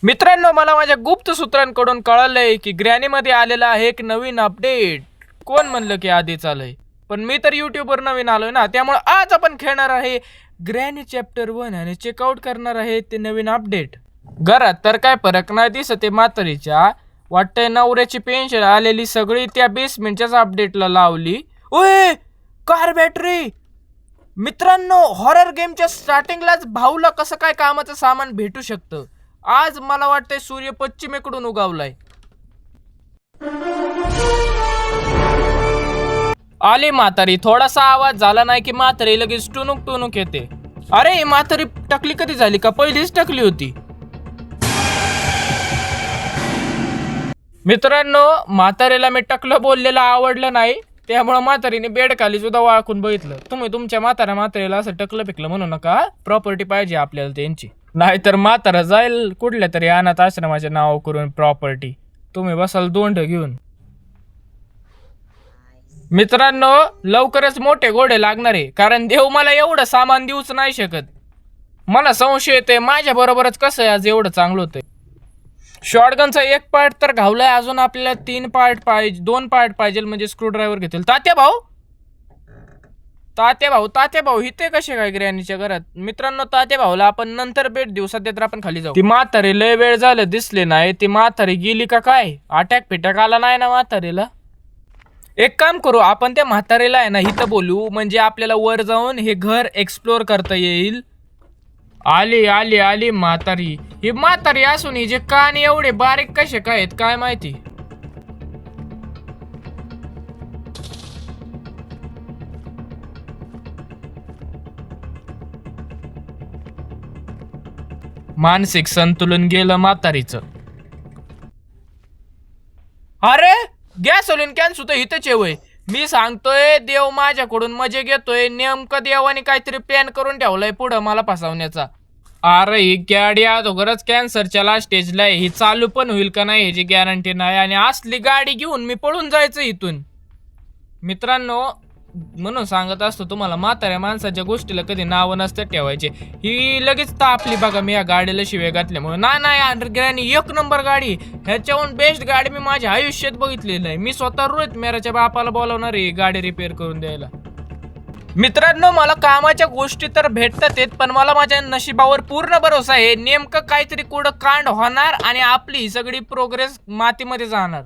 मित्रांनो, मला माझ्या गुप्त सूत्रांकडून कळलंय की ग्रॅनीमध्ये आलेला आहे एक नवीन अपडेट. कोण म्हणलं की आधीच आलंय, पण मी तर युट्यूबवर नवीन आलोय ना, त्यामुळे आज आपण खेळणार आहे ग्रॅनी चॅप्टर 1 आणि चेकआउट करणार आहे ते नवीन अपडेट. घरात तर काय फरक नाही दिसते म्हातारीच्या. वाटतंय नवऱ्याची पेन्शन आलेली सगळी त्या बेसमेंटच्याच अपडेटला लावली. ओय, कार बॅटरी. मित्रांनो, हॉरर गेमच्या स्टार्टिंगलाच भाऊला कसं काय कामाचं सामान भेटू शकतं. आज मला वाटतंय सूर्य पश्चिमेकडून उगवलाय. आली म्हातारी. थोडासा आवाज झाला नाही की म्हातारी लगेच टुनुक टुनुक येते. अरे, ही म्हातारी टकली कधी झाली का? पहिलीच टकली होती. मित्रांनो, म्हातारीला मी टकलं बोललेलं आवडलं नाही, त्यामुळे म्हातारीने बेड खाली सुद्धा वाळखून बघितलं. तुम्ही तुमच्या म्हातारीला असं टकलं पिकलं म्हणू नका. प्रॉपर्टी पाहिजे आपल्याला त्यांची, नाहीतर म्हातारा जाईल कुठल्या तरी अनाथ आश्रमाचे नाव करून प्रॉपर्टी. तुम्ही बसाल दोंड घेऊन. मित्रांनो, लवकरच मोठे घोडे लागणार आहे, कारण देव मला एवढं सामान देऊच नाही शकत. मला संशय येते माझ्या बरोबरच कसं आहे आज एवढं चांगलं होतंय. शॉटगनचा एक पार्ट तर घावलाय, अजून आपल्याला 2 पार्ट पाहिजे, म्हणजे स्क्रूड्रायव्हर घेतील. तात्या भाऊ इथे कसे काय ग्रॅनीच्या घरात? मित्रांनो, तात्या भाऊला आपण नंतर भेट देऊ, सध्या तर आपण खाली जाऊ. ती म्हातारी लय वेळ झालं दिसले नाही. ती म्हातारी गेली का काय? अटॅक आला नाही ना म्हातारीला? एक काम करू, आपण त्या म्हातारीला आहे ना इथं बोलू, म्हणजे आपल्याला वर जाऊन हे घर एक्सप्लोर करता येईल. आली आली आली म्हातारी. ही म्हातारी असून हिचे कान एवढे बारीक कसे काय आहेत काय माहिती. मानसिक संतुलन गेलं म्हातारीचं. अरे, गॅसोलीन कॅन सुद्धा इथंच येवय. मी सांगतोय देव माझ्याकडून मजे घेतोय. नेमकं देवाने काहीतरी प्लॅन करून ठेवलाय पुढं मला फसवण्याचा. अरे, ही गाडी अगोदरच कॅन्सरच्या लास्ट स्टेजला आहे. ही चालू पण होईल का नाही ह्याची गॅरंटी नाही, आणि असली गाडी घेऊन मी पळून जायचं इथून. मित्रांनो, म्हणून सांगत असतो तुम्हाला, म्हाताऱ्या माणसाच्या गोष्टीला कधी नावं नसतं ठेवायचे. ही लगेच तापली बघा मी या गाडीला शिव्या घातल्यामुळे. नाही ग्रॅनी एक नंबर गाडी, ह्याच्याहून बेस्ट गाडी मी माझ्या आयुष्यात बघितलेलं आहे. मी स्वतः रोहित मेराच्या बापाला बोलावणार आहे गाडी रिपेअर करून द्यायला. मित्रांनो, मला कामाच्या गोष्टी तर भेटतात येत, पण मला माझ्या नशिबावर पूर्ण भरोसा आहे. नेमकं काहीतरी कुठं कांड होणार आणि आपली सगळी प्रोग्रेस मातीमध्ये जाणार.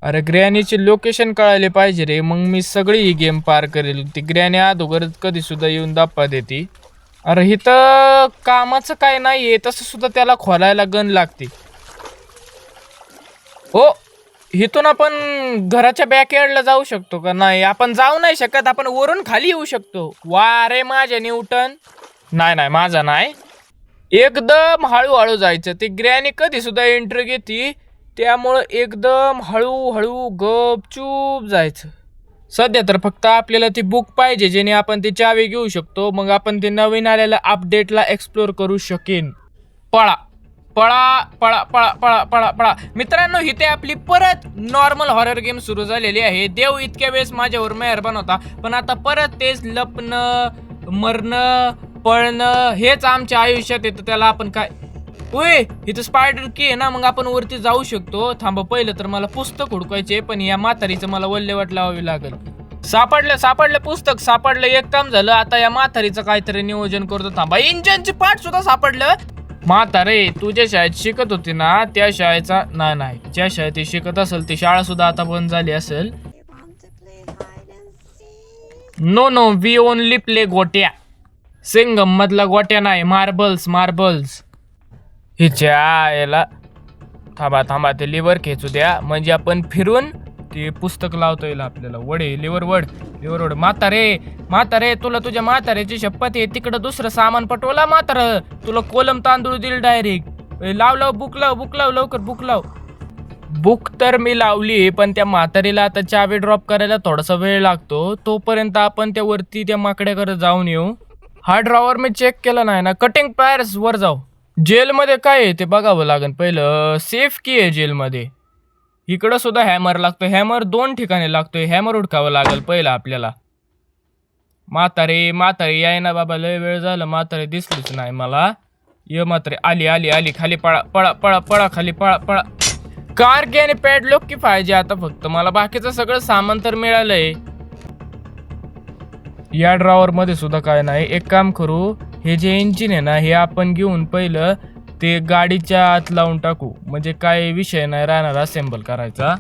अरे, ग्रॅनीचे लोकेशन कळायला पाहिजे रे, मग मी सगळी ही गेम पार करेल. ती ग्रॅनी अगोदर कधी सुद्धा येऊन दाप्पा देते. अरे, इथं कामाचं काय नाहीये, तसं सुद्धा त्याला खोलायला गन लागते. हो, इथून आपण घराच्या बॅकयार्डला जाऊ शकतो का? नाही, आपण जाऊ नाही शकत. आपण वरून खाली येऊ शकतो. वा रे माझ्या न्यूटन. नाही माझा नाही, एकदम हळूहळू जायचं. ती ग्रॅनी कधी सुद्धा एंट्री घेते, त्यामुळं एकदम हळूहळू गपचूप जायचं. सध्या तर फक्त आपल्याला ती बुक पाहिजे, जेणे आपण ती चावी घेऊ शकतो. मग आपण ते नवीन आलेल्या अपडेटला एक्सप्लोर करू शकेन. पळा पळा पळा पळा पळा पळा पळा. मित्रांनो, इथे आपली परत नॉर्मल हॉरर गेम सुरू झालेली आहे. देव इतक्या वेळेस माझ्यावर मेहरबान होता, पण आता परत तेच लपणं, मरणं, पळणं हेच आमच्या आयुष्यात येतं. त्याला आपण काय, ओय, इथं स्पायडर की आहे ना, मग आपण वरती जाऊ शकतो. थांबा, पहिलं तर मला पुस्तक हुडकायचे, पण या म्हातारीचं मला वल्लेवाट लावावी लागेल. सापडलं पुस्तक सापडलं. एक काम झालं, आता या म्हातारीचं काहीतरी नियोजन करतो. थांबा, इंजनचे पार्ट सुद्धा सापडलं. म्हातारे, तू ज्या शाळेत शिकत होती ना, त्या शाळेचा नाही, ज्या शाळेत ती शिकत असेल ती शाळा सुद्धा आता बंद झाली असेल. नो, वी ओनली प्ले गोट्या. सिंगम मधला गोट्या नाही, मार्बल्स. हिच्या याला थांबा, ते लिव्हर खेचू द्या, म्हणजे आपण फिरून ते पुस्तक लावता येईल आपल्याला. लिव्हर वड. म्हातारे, तुला तुझ्या म्हाताऱ्याची शपथ आहे, तिकडं दुसरं सामान पटवला म्हातार, तुला कोलम तांदूळ दिल डायरेक्ट. लाव बुक लाव लवकर बुक लाव. बुक तर मी लावली, पण त्या म्हातारीला आता चावी ड्रॉप करायला थोडासा वेळ लागतो. तोपर्यंत आपण त्या वरती त्या माकड्याकडे जाऊन येऊ. हा ड्रॉवर मी चेक केला नाही ना. कटिंग प्लायर्स वर जाऊ. जेलमध्ये काय आहे ते बघावं लागेल पहिलं. सेफ की आहे जेलमध्ये. इकडं सुद्धा हॅमर लागतो. हॅमर 2 ठिकाणी लागतोय. हॅमर उडकावं लागेल पहिलं आपल्याला. म्हातारे याय ना बाबा, लय वेळ झालं म्हातारे दिसलीच नाही मला. ये मात्र आली आली आली खाली पळा पळा पळा पळा खाली पळा पळा. कार की आणि पॅडलॉक की पाहिजे आता फक्त मला बाकीचं सगळं सामान तर मिळालंय. या ड्रॉवर मध्ये सुद्धा काय नाही. एक काम करू, हे जे इंजिन आहे ना हे आपण घेऊन पहिलं ते गाडीच्या आत लावून टाकू, म्हणजे काय विषय नाही राहणार असेंबल करायचा.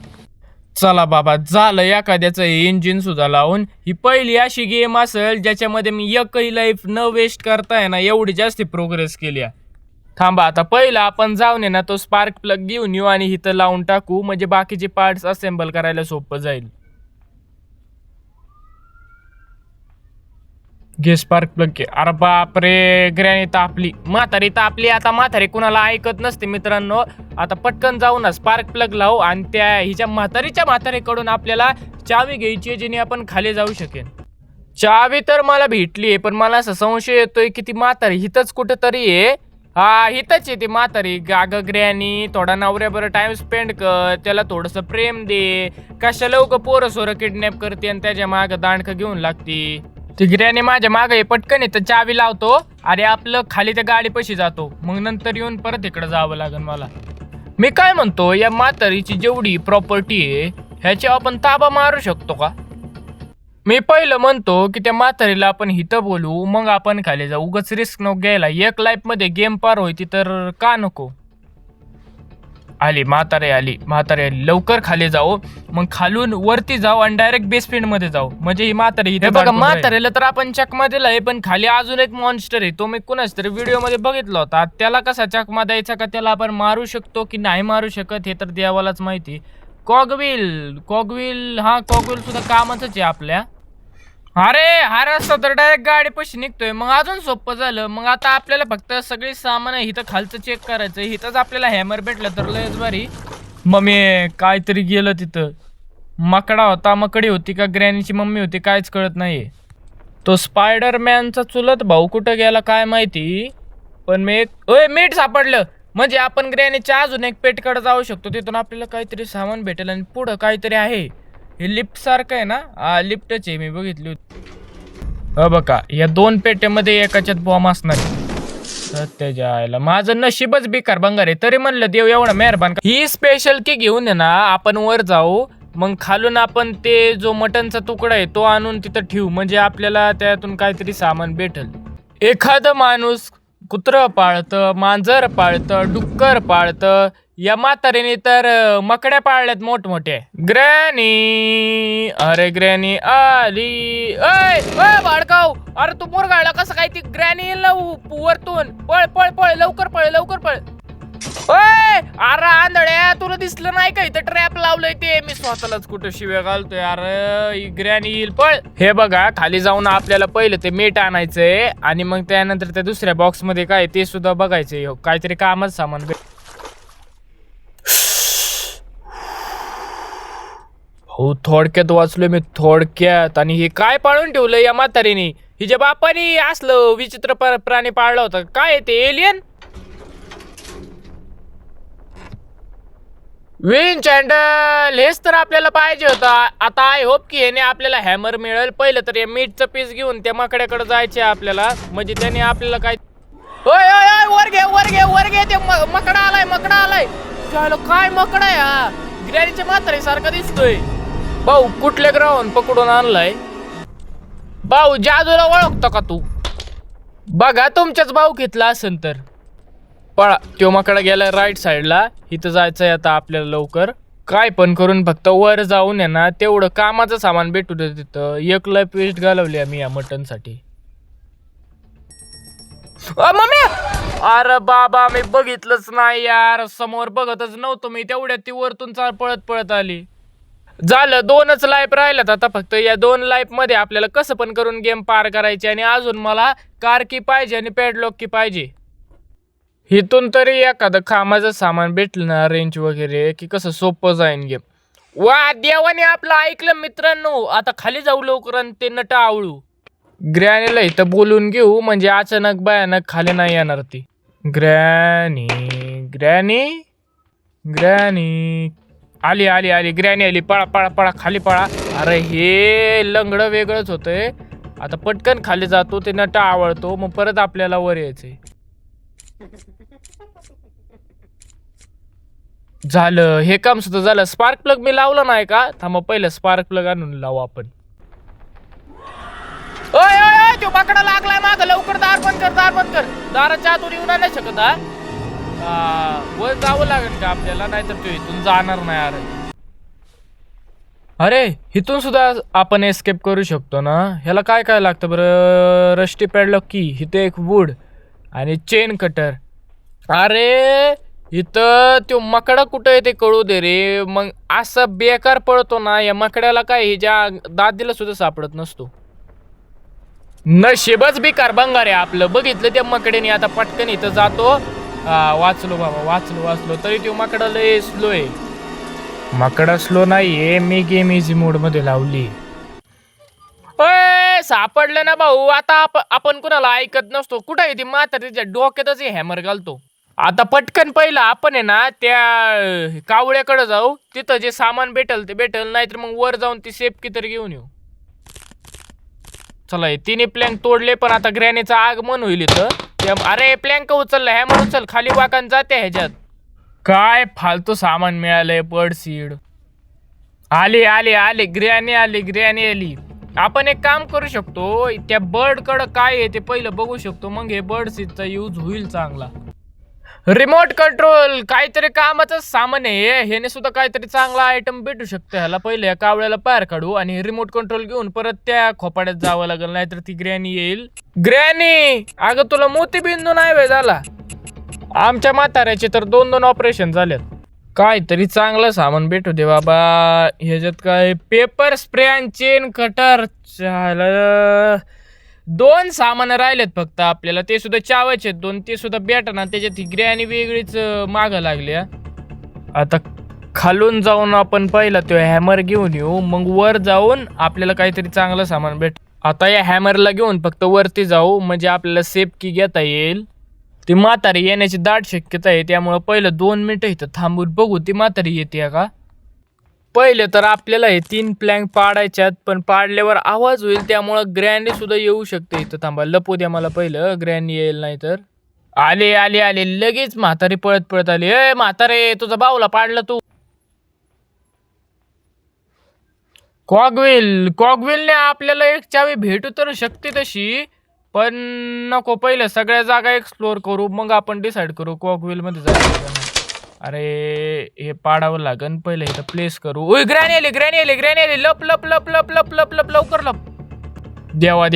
चला बाबा झालं एखाद्याचं इंजिन सुद्धा लावून. ही पहिली अशी गेम असेल ज्याच्यामध्ये मी एकही लाईफ न वेस्ट करताय ना एवढी जास्त प्रोग्रेस केली. थांबा आता पहिला आपण जाऊन आहे ना तो स्पार्क प्लग घेऊन येऊ आणि इथं लावून टाकू, म्हणजे बाकीचे पार्ट्स असेंबल करायला सोपं जाईल. घे स्पार्क प्लग घे. अरे बापरे ग्रॅनी तापली, म्हातारी तापली. आता म्हातारी कुणाला ऐकत नसते मित्रांनो. आता पटकन जाऊ ना स्पार्क प्लग लावू आणि त्या हिच्या म्हातारीकडून आपल्याला चावी घ्यायची जिने आपण खाली जाऊ शकेल. चावी तर मला भेटली आहे पण मला असं संशय येतोय की ती म्हातारी हिथंच कुठेतरी आहे. हा हिथंच आहे ती म्हातारी. गाग ग्रॅनी थोडा नवऱ्याबरोबर टाइम स्पेंड कर, त्याला थोडंसं प्रेम दे. कशाला उगा पोरं सोरं किडनॅप करते आणि त्याच्या मागं दांडकं घेऊन लागती. ती ग्रॅनी माझ्या मागे पटकन येतं चावी लावतो आणि आपलं खाली त्या गाडीपाशी जातो, मग नंतर येऊन परत इकडे जावं लागेल मला. मी काय म्हणतो, या म्हातारीची जेवढी प्रॉपर्टी आहे ह्याची आपण ताबा मारू शकतो का? मी पहिलं म्हणतो की त्या म्हातारीला आपण हिथं बोलू मग आपण खाली जाऊ. उगाच रिस्क नको घ्यायला. एक लाईफ मध्ये गेम पार होती तर का नको. आली म्हातारी आली लवकर खाली जाऊ, मग खालून वरती जाऊ आणि डायरेक्ट बेसमेंट मध्ये जाऊ, म्हणजे ही म्हातारी इथे बघा. म्हातारीला तर आपण चकमा दिलाय पण खाली अजून एक मॉन्स्टर आहे, तो मी कुणाच तरी व्हिडिओ मध्ये बघितला होता. त्याला कसा चकमा द्यायचा का त्याला आपण मारू शकतो की नाही मारू शकत हे तर देवालाच माहिती. कॉगविल हा कॉगविल सुद्धा कामाच आहे आपल्या. अरे हा रस्ता तर डायरेक्ट गाडी पशी निघतोय, मग अजून सोपं झालं. मग आता आपल्याला फक्त सगळी सामान इथं खालचं चेक करायचं. इथंच आपल्याला हॅमर भेटलं तर लयच भारी. मम्मी काहीतरी गेलं तिथं. मकडा होता, मकडी होती का ग्रॅनीची मम्मी होती काहीच कळत नाहीये. तो स्पायडरमॅनचा चुलत भाऊ कुठं गेला काय माहिती. पण मी मीठ सापडलं, म्हणजे आपण ग्रॅनीच्या अजून एक पेटकडे जाऊ शकतो. तिथून आपल्याला काहीतरी सामान भेटेल आणि पुढं काहीतरी आहे. हे लिफ्ट सारखं आहे ना. हा लिफ्टच आहे, मी बघितली होती. बघा या दोन पेट्यामध्ये एकाच्यात बॉम्ब असणार. त्याच्या आईला माझं नशीबच बेकार बंगार आहे. तरी म्हणलं देव एवढा मेहरबान. ही स्पेशल की घेऊन आहे ना आपण वर जाऊ, मग खालून आपण ते जो मटनचा तुकडा आहे तो आणून तिथं ठेवू, म्हणजे आपल्याला त्यातून काहीतरी सामान भेटल. एखादं माणूस कुत्रं पाळतं, मांजर पाळतं, डुक्कर पाळतं. या म्हातारीने तर मकड्या पाळल्यात मोठमोठे. ग्रॅनी अरे ग्रॅनी आली. भाडकाव अरे तू मोरगाळला कसं काय? ती ग्रॅनी येईल ना वरतून. पळ पळ पळ लवकर पळ लवकर पळ. अरे आंधळ्या तुला दिसलं नाही का इथं ट्रॅप लावलंय ते? मी स्वतःलाच कुठं शिव्या घालतोय. अरे ग्रॅनी येईल पळ. हे बघा खाली जाऊन आपल्याला पहिलं ते मीठ आणायचंय आणि मग त्यानंतर त्या दुसऱ्या बॉक्स मध्ये काय ते सुद्धा बघायचंय. काहीतरी कामच सामान हो. थोडक्यात वाचलोय मी थोडक्यात. आणि हे काय पाळून ठेवलं या म्हातारीने? हिच्या बापानी असलं विचित्र प्राणी पाळला होता काय ते? एलियन विंच हँडल हेच तर आपल्याला पाहिजे होतं. आता आय होप की याने आपल्याला हॅमर मिळेल. पहिलं तर या मीठचं पीस घेऊन त्या माकड्याकडे जायचे आपल्याला, म्हणजे त्याने आपल्याला काय. वर घे ते मकडा आलाय. काय मकडा आहे हा? ग्रॅनीच्या म्हातारी सारखा दिसतोय. भाऊ कुठल्या ग्राउंड पकडून आणलाय? भाऊ जादूला ओळखतो का तू? बघा तुमच्याच भाऊ घेतला असेल तर पळा. तो माकडा गेला राईट साईडला. इथं जायचंय आता आपल्याला लवकर. काय पण करून फक्त वर जाऊन आहे ना तेवढं कामाचं सामान भेटू दे तिथं. एक लाईफ वेस्ट घालवली आम्ही या मटन साठी. मम्मी अरे बाबा मी बघितलंच नाही यार, समोर बघतच नव्हतो मी. तेवढ्यात ती वरतून पळत आली. झालं 2च लाईफ राहिल्यात आता फक्त. या 2 लाईफ मध्ये आपल्याला कसं पण करून गेम पार करायची. आणि अजून मला कार की पाहिजे आणि पॅडलॉक की पाहिजे. इथून तरी एखादं कामाचं सामान भेटलं ना रेंज वगैरे की कसं सोपं जाईन गेम. वा देवाने आपलं ऐकलं मित्रांनो. आता खाली जाऊ लवकर आणि ते नट आवळू. ग्रॅनीला इथं बोलून घेऊ, म्हणजे अचानक भयानक खाली नाही येणार ती. ग्रॅनी आली ग्रॅनी आली. पळा खाली पळा. अरे हे लंगडं वेगळंच होतंय. आता पटकन खाली जातो, ते नटा आवळतो, मग परत आपल्याला वर यायचंय. झालं हे काम सुद्धा झालं. स्पार्क प्लग मी लावलं नाही का? थांबा पहिलं स्पार्क प्लग आणून लावू आपण. ओय ओय ओय तो पकडा लागलाय माग. लवकर दार बंद कर, दार बंद कर. दाराच्या आतून येऊ नाही शकत हा. वर जावं लागेल का आपल्याला? नाहीतर तो इथून जाणार नाही. अरे इथून सुद्धा आपण एस्केप करू शकतो ना? ह्याला काय काय लागतं बरं? रस्टी पॅडलॉक की, इथे एक वूड आणि चेन कटर. अरे इथं तो मकडा कुठं आहे ते कळू दे रे. मग असं बेकार पळतो ना या मकड्याला. काय हिच्या दादीला सुद्धा सापडत नसतो. नशीबच बेकार बंगार आहे आपलं. बघितलं त्या मकड्याने. आता पटकन इथं जातो. वाचलो बाबा, वाचलो. तरी तो मकडा लय स्लो आहे. मकडा स्लो नाहीये, मी गेम इझी मोड मध्ये लावली. सापडलं ना भाऊ. आता आपण कुणाला ऐकत नसतो. कुठं आहे ती म्हातारीच्या डोक्यातच हॅमर घालतो. आता पटकन पहिला आपण आहे ना त्या कावळ्याकडे जाऊ. तिथं जे सामान भेटल ते भेटल. नाहीतर मग वर जाऊन ती सेफकी तरी घेऊन येऊ. चला तिने प्लॅंक तोडले. पण आता ग्रॅनीचं आगमन होईल इथं. अरे प्लॅंक उचलला, हॅमर उचल. खाली वाकान जाते ह्याच्यात. काय फालतू सामान मिळालंय. बर्ड सीड आले. ग्रॅनी आली. आपण एक काम करू शकतो. त्या बर्ड कडे काय आहे ते पहिलं बघू शकतो. मग हे बर्ड सीडचा यूज होईल चांगला. रिमोट कंट्रोल काहीतरी कामाचं सामान आहे. ह्याने सुद्धा काहीतरी चांगला आयटम भेटू शकतो ह्याला. पहिले या कावळ्याला बाहेर काढू आणि रिमोट कंट्रोल घेऊन परत त्या खोपाड्यात जावं लागेल. नाहीतर ती ग्रॅनी येईल. ग्रॅनी अगं तुला मोतीबिंदू नाही वेळ झाला. आमच्या म्हाताऱ्याचे तर 2 ऑपरेशन झालेत. काहीतरी चांगलं सामान भेटू दे बाबा. ह्याच्यात काय? पेपर स्प्रे आणि चेन कटर. 2 सामान राहिलेत फक्त आपल्याला. ते सुद्धा चावायचे 2. ते सुद्धा भेटना. त्याच्यात ग्रॅनी वेगळीच माग लागली. आता खालून जाऊन आपण पहिला तो हॅमर घेऊन येऊ. मग वर जाऊन आपल्याला काहीतरी चांगलं सामान भेट. आता या हॅमरला घेऊन फक्त वरती जाऊ. म्हणजे आपल्याला सेफ की घेता येईल. ती म्हातारी येण्याची दाट शक्यता आहे. त्यामुळे पहिलं 2 मिनिटं इथं थांबून बघू ती म्हातारी येते का. पहिले तर आपल्याला हे 3 प्लॅंक पाडायच्यात. पण पाडल्यावर आवाज होईल. त्यामुळं ग्रॅनी सुद्धा येऊ शकते इथं. थांबा लपू द्या मला पहिलं. ग्रॅनी येईल नाही तर. आले लगेच म्हातारी पळत आली. ए म्हातारे तुझा बाऊला पाडला तू. कॉगविलने आपल्याला एक चावी भेटू तर शकते तशी. पण नको, पहिलं सगळ्या जागा एक्सप्लोर करू. मग आपण डिसाईड करू कॉगविल मध्ये जायचं. अरे हे पाडावं लागन. पहिलं इथं प्लेस करू. ओय ग्रॅनी आली. लप लवकर लप. देवा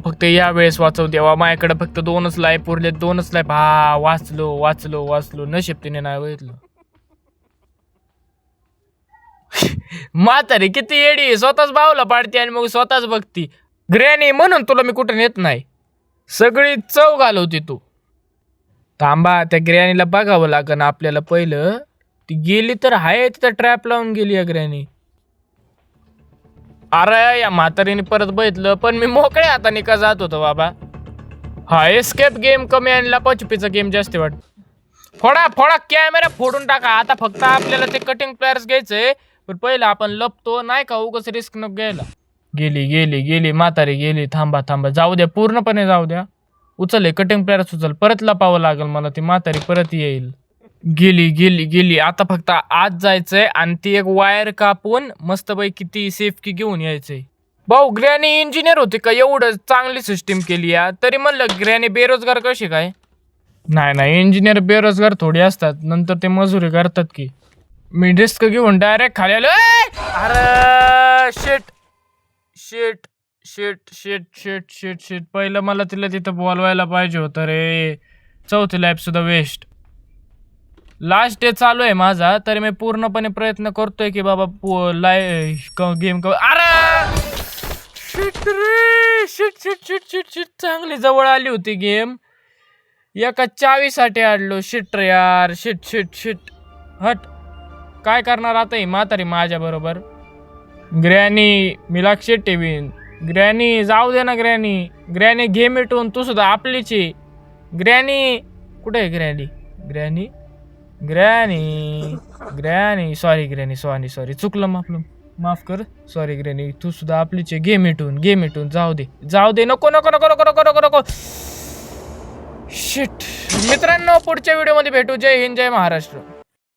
फक्त या वेळेस वाचव देवा. माझ्याकडे फक्त 2च लाईफ उरले. 2च लाईफ. वाचलो. नशीब तिने नाही बघितलं. म्हातारी किती येडी. स्वतःच बावला पाडते आणि मग स्वतःच बघती. ग्रॅनी म्हणून तुला मी कुठं नेत नाही. सगळी चव घालवते तू. थांबा त्या ग्रॅनीला बघावं लागन आपल्याला पहिलं. ती गेली तर हाय तिथं ट्रॅप लावून गेली या ग्रॅनी. अरे या म्हातारीने परत बघितलं. पण मी मोकळ्या हाताने का जात होतो बाबा. हा एस्केप गेम कमी आणि लपाछुपीचा गेम जास्त वाटत. फोडा कॅमेरा फोडून टाका. आता फक्त आपल्याला ते कटिंग प्लेयर्स घ्यायचंय. पण पहिलं आपण लपतो नाही का. उगाच रिस्क नको घ्यायला. गेली म्हातारी गेली. थांबा जाऊ द्या. पूर्णपणे जाऊ द्या. उचल कटिंग प्लेयर्स उचल. परत लपावं लागेल मला. ती म्हातारी परत येईल. गेली. आता फक्त आत जायचंय आणि ती एक वायर कापून मस्तपैकी ती सेफकी घेऊन यायचंय. भाऊ ग्रॅनी इंजिनियर होते का? एवढं चांगली सिस्टीम केली या. तरी म्हणलं ग्रॅनी बेरोजगार कशी काय? नाही इंजिनियर बेरोजगार थोडी असतात. नंतर ते मजुरी करतात की. मी रिस्क घेऊन डायरेक्ट खाली आलो. अरे शिट. पहिलं मला तिला तिथं बोलवायला पाहिजे होतं रे. 4थी लाईफ सुद्धा वेस्ट. लास्ट डे चालू आहे माझा. तरी मी पूर्णपणे प्रयत्न करतोय की बाबा गेम अरे शिट. चांगली जवळ आली होती गेम. एका चावीसाठी आडलो. शिट रे यार. शिट. हट. काय करणार आता ही म्हातारी माझ्या बरोबर. ग्रॅनी मी लक्ष ठेवीन. ग्रॅनी जाऊ दे ना. ग्रॅनी घे मिटून. तू सुद्धा आपलीची. ग्रॅनी कुठे आहे? Granny sorry granny. सॉरी चुकलं. माफ कर. Sorry granny. तू सुद्धा आपलीची. घे मिटून. जाऊ दे. नको. शिट. मित्रांनो पुढच्या व्हिडिओमध्ये भेटू. जय हिंद, जय महाराष्ट्र.